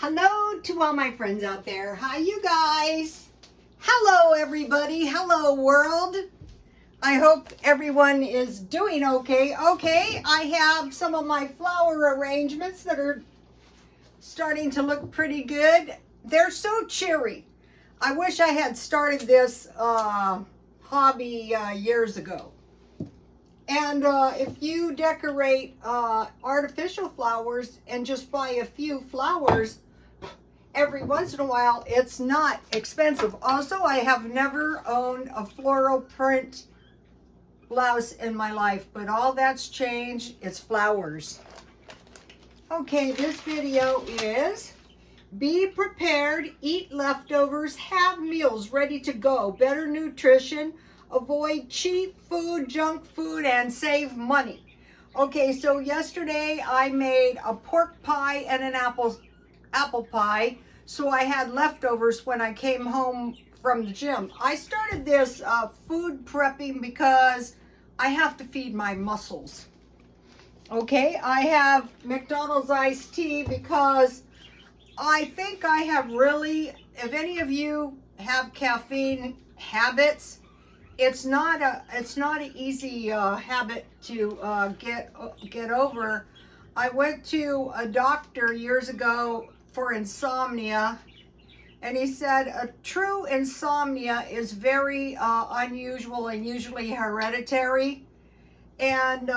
Hello to all my friends out there. Hi, you guys. Hello, everybody. Hello, world. I hope everyone is doing okay. Okay, I have some of my flower arrangements that are starting to look pretty good. They're so cheery. I wish I had started this hobby years ago. And if you decorate artificial flowers and just buy a few flowers every once in a while, it's not expensive. Also, I have never owned a floral print blouse in my life, but all that's changed. It's flowers. Okay, this video is be prepared, eat leftovers, have meals ready to go, better nutrition, avoid cheap food, junk food, and save money. Okay, so yesterday I made a pork pie and an apple pie, so I had leftovers when I came home from the gym. I started this food prepping because I have to feed my muscles. Okay, I have McDonald's iced tea because I think I have really, if any of you have caffeine habits, it's not an easy habit to get over. I went to a doctor years ago for insomnia, and he said a true insomnia is very unusual and usually hereditary. And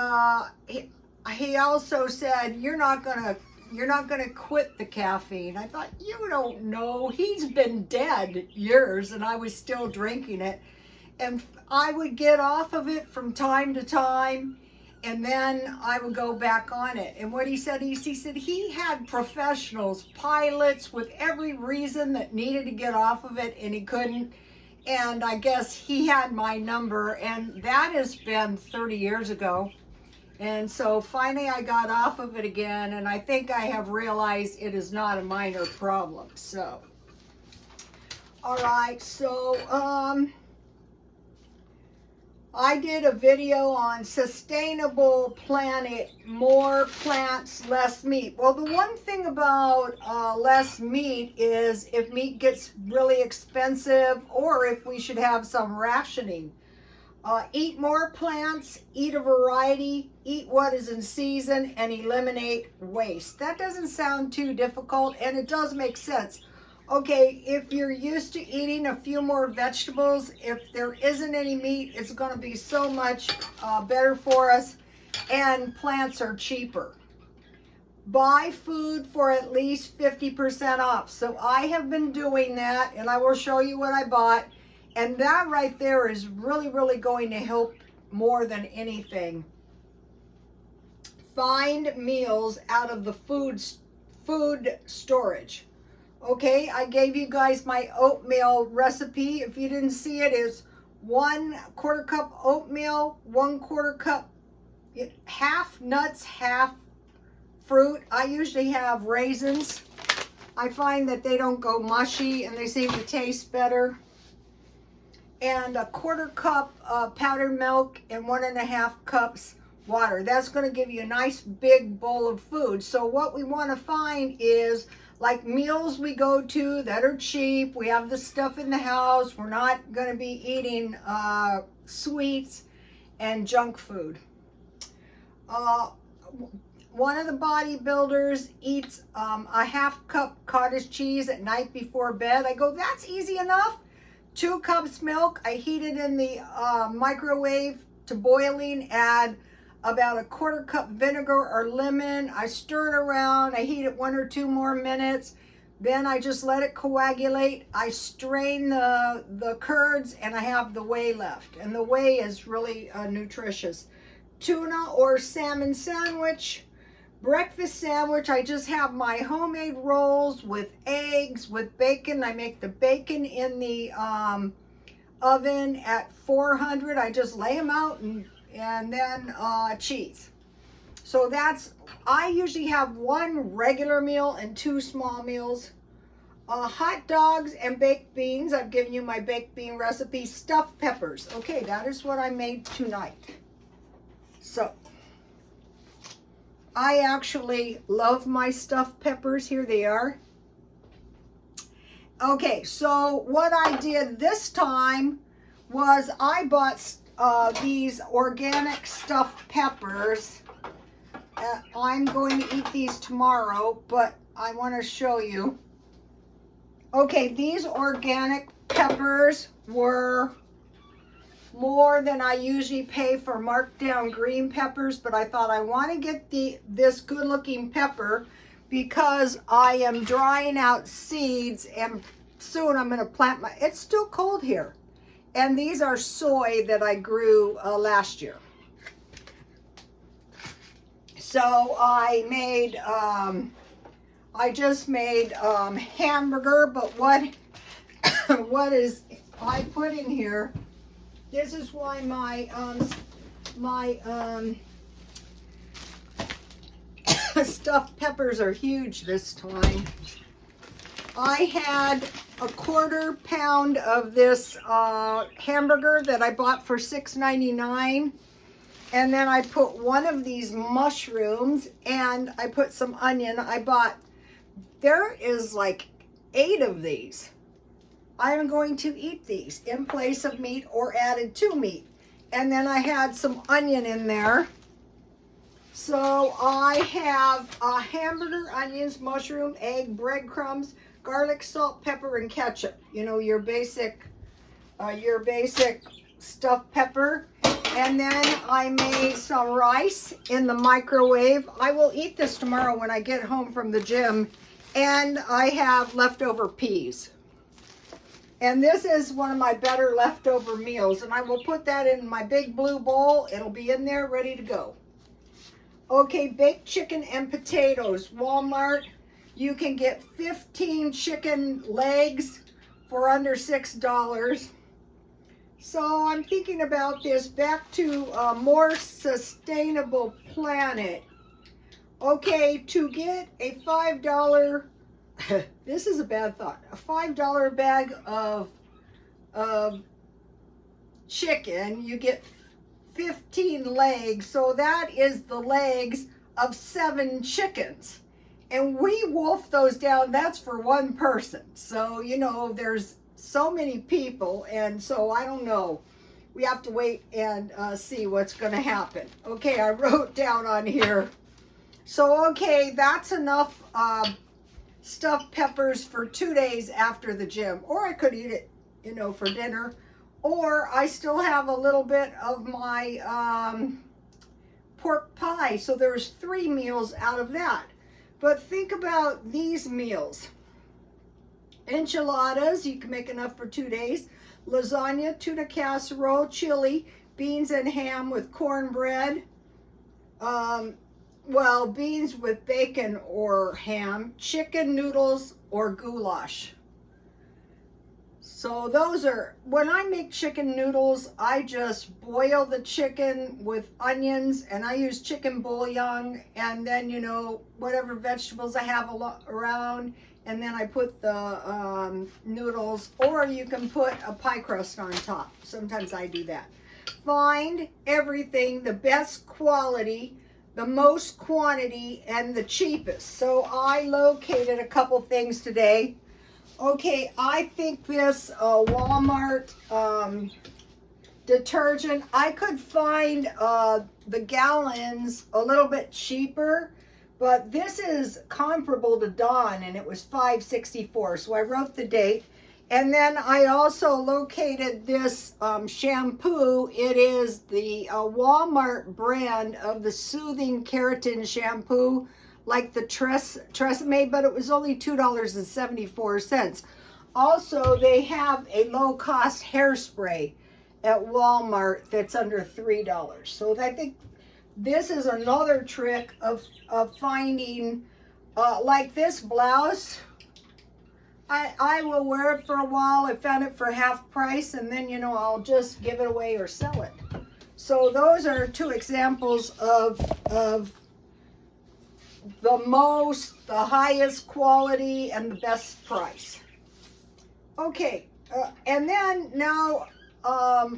he also said you're not gonna quit the caffeine. I thought, you don't know, he's been dead years and I was still drinking it. And I would get off of it from time to time, and then I would go back on it. And what he said he had professionals, pilots with every reason that needed to get off of it and he couldn't. And I guess he had my number, and that has been 30 years ago. And so finally I got off of it again, and I think I have realized it is not a minor problem. So, all right, so I did a video on sustainable planet, more plants, less meat. Well, the one thing about less meat is if meat gets really expensive, or if we should have some rationing. Eat more plants, eat a variety, eat what is in season, and eliminate waste. That doesn't sound too difficult, and it does make sense. Okay, if you're used to eating a few more vegetables, if there isn't any meat, it's going to be so much better for us, and plants are cheaper. Buy food for at least 50% off. So I have been doing that, and I will show you what I bought. And that right there is really, really going to help more than anything. Find meals out of the food storage. Okay, I gave you guys my oatmeal recipe. If you didn't see it, it's 1/4 cup oatmeal, 1/4 cup, half nuts, half fruit. I usually have raisins. I find that they don't go mushy and they seem to taste better. And 1/4 cup powdered milk and 1.5 cups water. That's going to give you a nice big bowl of food. So what we want to find is like meals we go to that are cheap. We have the stuff in the house. We're not going to be eating sweets and junk food. One of the bodybuilders eats a 1/2 cup cottage cheese at night before bed. I go, that's easy enough. 2 cups milk. I heat it in the microwave to boiling. Add about 1/4 cup vinegar or lemon. I stir it around. I heat it 1 or 2 more minutes. Then I just let it coagulate. I strain the curds, and I have the whey left. And the whey is really nutritious. Tuna or salmon sandwich. Breakfast sandwich, I just have my homemade rolls with eggs, with bacon. I make the bacon in the oven at 400. I just lay them out, and then cheese. So I usually have 1 regular meal and 2 small meals. Hot dogs and baked beans. I've given you my baked bean recipe. Stuffed peppers. Okay, that is what I made tonight. So I actually love my stuffed peppers. Here they are. Okay, so what I did this time was I bought these organic stuffed peppers. I'm going to eat these tomorrow, but I want to show you. Okay, these organic peppers were more than I usually pay for marked down green peppers, but I thought I want to get this good looking pepper because I am drying out seeds and soon I'm going to plant it's still cold here. And these are soy that I grew last year. So I made, I just made hamburger, but what is I put in here, this is why my stuffed peppers are huge this time. I had a 1/4 pound of this hamburger that I bought for $6.99. And then I put one of these mushrooms and I put some onion. There is like 8 of these. I'm going to eat these in place of meat or added to meat. And then I had some onion in there. So I have hamburger, onions, mushroom, egg, breadcrumbs, garlic, salt, pepper, and ketchup. You know, your basic stuffed pepper. And then I made some rice in the microwave. I will eat this tomorrow when I get home from the gym. And I have leftover peas. And this is one of my better leftover meals. And I will put that in my big blue bowl. It'll be in there ready to go. Okay, baked chicken and potatoes. Walmart, you can get 15 chicken legs for under $6. So I'm thinking about this, back to a more sustainable planet. Okay, to get a $5, this is a bad thought, a $5 bag of chicken, you get 15 legs, so that is the legs of 7 chickens. And we wolf those down, that's for one person. So, you know, there's so many people, and so I don't know. We have to wait and see what's going to happen. Okay, I wrote down on here. So, okay, that's enough stuffed peppers for 2 days after the gym. Or I could eat it, you know, for dinner. Or I still have a little bit of my pork pie. So there's 3 meals out of that. But think about these meals. Enchiladas, you can make enough for 2 days. Lasagna, tuna casserole, chili, beans and ham with cornbread. Well, beans with bacon or ham, chicken noodles or goulash. So those are, when I make chicken noodles, I just boil the chicken with onions and I use chicken bouillon and then, you know, whatever vegetables I have around, and then I put the noodles, or you can put a pie crust on top. Sometimes I do that. Find everything, the best quality, the most quantity, and the cheapest. So I located a couple things today. Okay, I think this Walmart detergent, I could find the gallons a little bit cheaper, but this is comparable to Dawn, and it was $5.64. So I wrote the date. And then I also located this shampoo. It is the Walmart brand of the Soothing Keratin shampoo, like the Tresemme, but it was only $2.74. Also, they have a low-cost hairspray at Walmart that's under $3. So I think this is another trick of finding, like this blouse. I will wear it for a while. I found it for half price, and then, you know, I'll just give it away or sell it. So those are 2 examples of the highest quality and the best price. Okay, and then now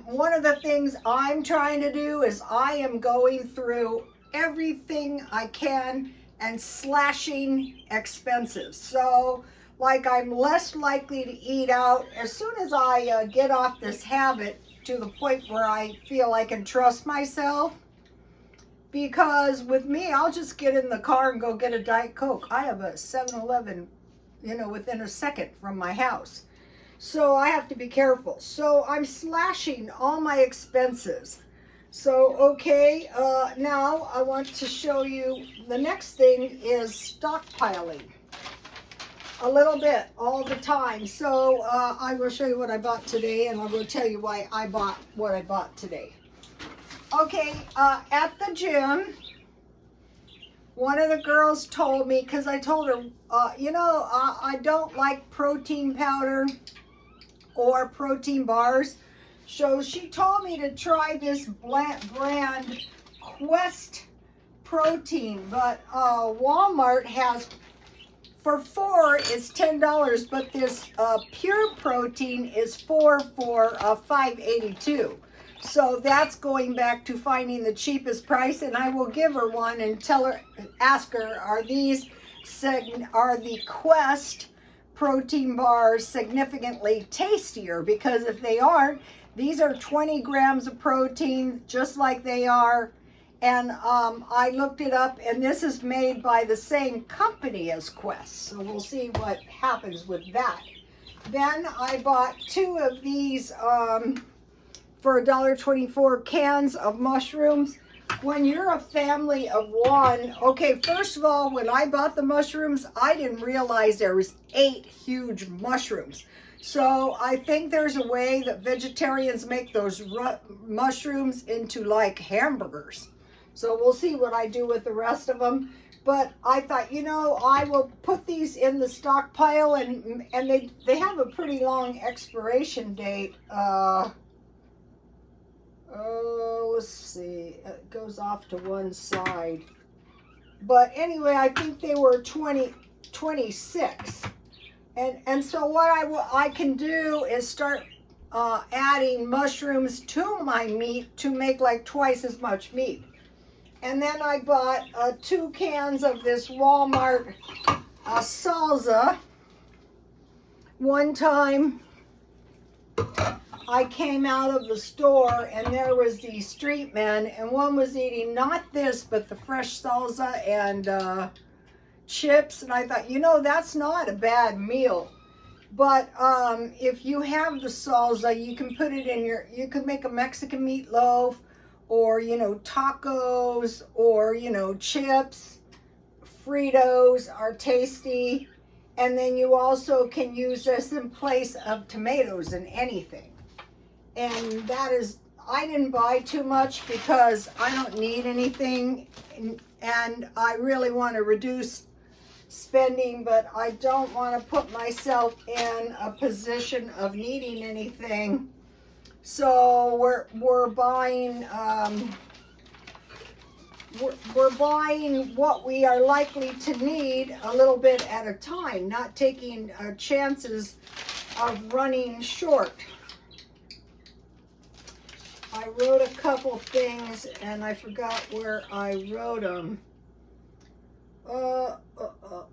one of the things I'm trying to do is I am going through everything I can and slashing expenses. So like I'm less likely to eat out as soon as I get off this habit to the point where I feel I can trust myself. Because with me, I'll just get in the car and go get a Diet Coke. I have a 7-Eleven, within a second from my house. So I have to be careful. So I'm slashing all my expenses. So, okay, now I want to show you, the next thing is stockpiling. A little bit, all the time. So I will show you what I bought today, and I will tell you why I bought what I bought today. Okay, at the gym, one of the girls told me, because I told her, I don't like protein powder or protein bars. So she told me to try this brand Quest protein, but Walmart has, for 4 it's $10, but this pure protein is 4 for $5.82. So that's going back to finding the cheapest price, and I will give her one and ask her, are the Quest protein bars significantly tastier? Because if they aren't, these are 20 grams of protein, just like they are. And I looked it up, and this is made by the same company as Quest. So we'll see what happens with that. Then I bought 2 of these for $1.24 cans of mushrooms. When you're a family of 1, okay, first of all, when I bought the mushrooms, I didn't realize there was 8 huge mushrooms. So I think there's a way that vegetarians make those mushrooms into like hamburgers. So we'll see what I do with the rest of them. But I thought, I will put these in the stockpile, and they have a pretty long expiration date. Let's see, it goes off to one side. But anyway, I think they were 26. And so what I can do is start adding mushrooms to my meat to make like twice as much meat. And then I bought 2 cans of this Walmart salsa. One time I came out of the store and there was these street men, and one was eating not this but the fresh salsa and chips, and I thought, that's not a bad meal. But if you have the salsa, you can put it in you could make a Mexican meatloaf, or tacos, or chips. Fritos are tasty. And then you also can use this in place of tomatoes in anything. And I didn't buy too much because I don't need anything, and I really want to reduce spending, but I don't want to put myself in a position of needing anything. So we're buying we're buying what we are likely to need a little bit at a time, not taking chances of running short. I wrote a couple things and I forgot where I wrote them.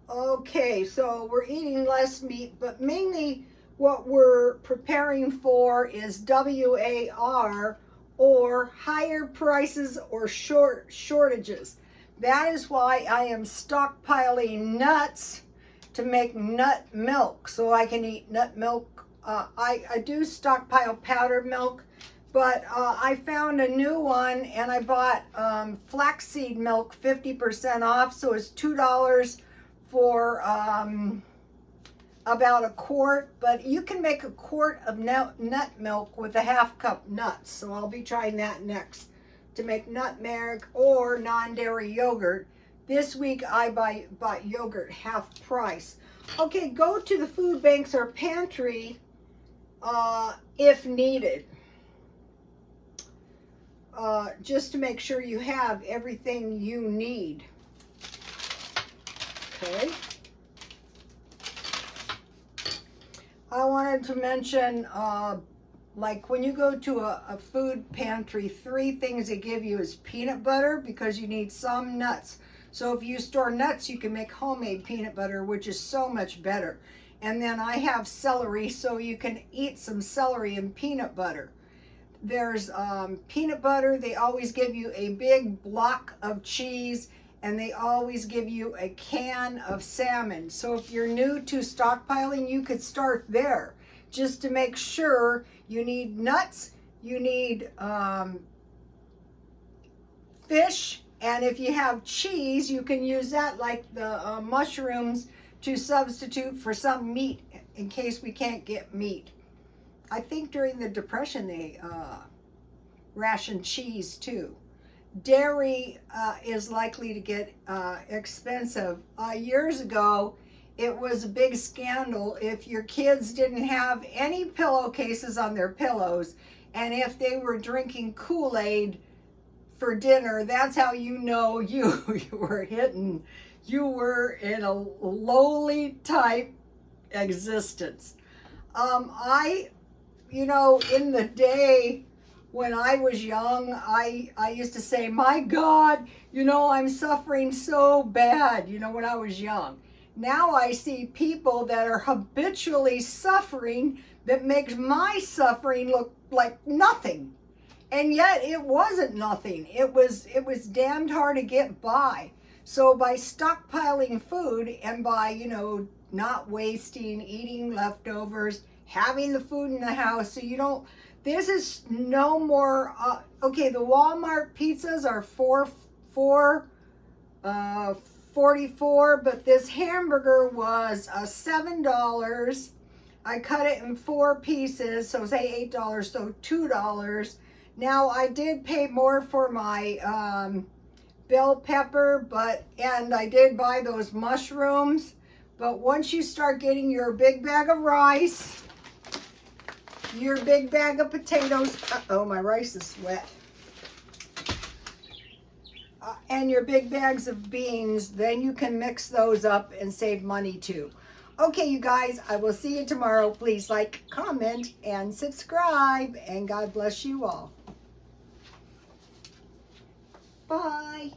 Okay, so we're eating less meat, but mainly what we're preparing for is WAR, or higher prices or shortages. That is why I am stockpiling nuts to make nut milk, so I can eat nut milk. I do stockpile powdered milk, but I found a new one, and I bought flaxseed milk 50% off, so it's $2 for about a quart, but you can make a quart of nut milk with a half cup nuts. So I'll be trying that next to make nutmeg or non-dairy yogurt. This week I bought yogurt half price. Okay, go to the food banks or pantry if needed. Just to make sure you have everything you need. Okay. I wanted to mention, like when you go to a food pantry, 3 things they give you is peanut butter, because you need some nuts. So if you store nuts, you can make homemade peanut butter, which is so much better. And then I have celery, so you can eat some celery and peanut butter. There's peanut butter. They always give you a big block of cheese, and they always give you a can of salmon. So if you're new to stockpiling, you could start there. Just to make sure, you need nuts, you need fish, and if you have cheese, you can use that, like the mushrooms, to substitute for some meat in case we can't get meat. I think during the Depression they rationed cheese too. Dairy is likely to get expensive. Years ago, it was a big scandal if your kids didn't have any pillowcases on their pillows, and if they were drinking Kool-Aid for dinner. That's how you know you were hitting. You were in a lowly type existence. In the day when I was young, I used to say, my God, I'm suffering so bad, when I was young. Now I see people that are habitually suffering that makes my suffering look like nothing. And yet it wasn't nothing. It was damned hard to get by. So by stockpiling food and by, not wasting, eating leftovers, having the food in the house, so you don't, this is no more, okay, the Walmart pizzas are $4.44, but this hamburger was $7. I cut it in 4 pieces, so say $8, so $2. Now I did pay more for my bell pepper, and I did buy those mushrooms. But once you start getting your big bag of rice, your big bag of potatoes, uh-oh, my rice is wet, and your big bags of beans, then you can mix those up and save money too. Okay, you guys, I will see you tomorrow. Please like, comment, and subscribe, and God bless you all. Bye.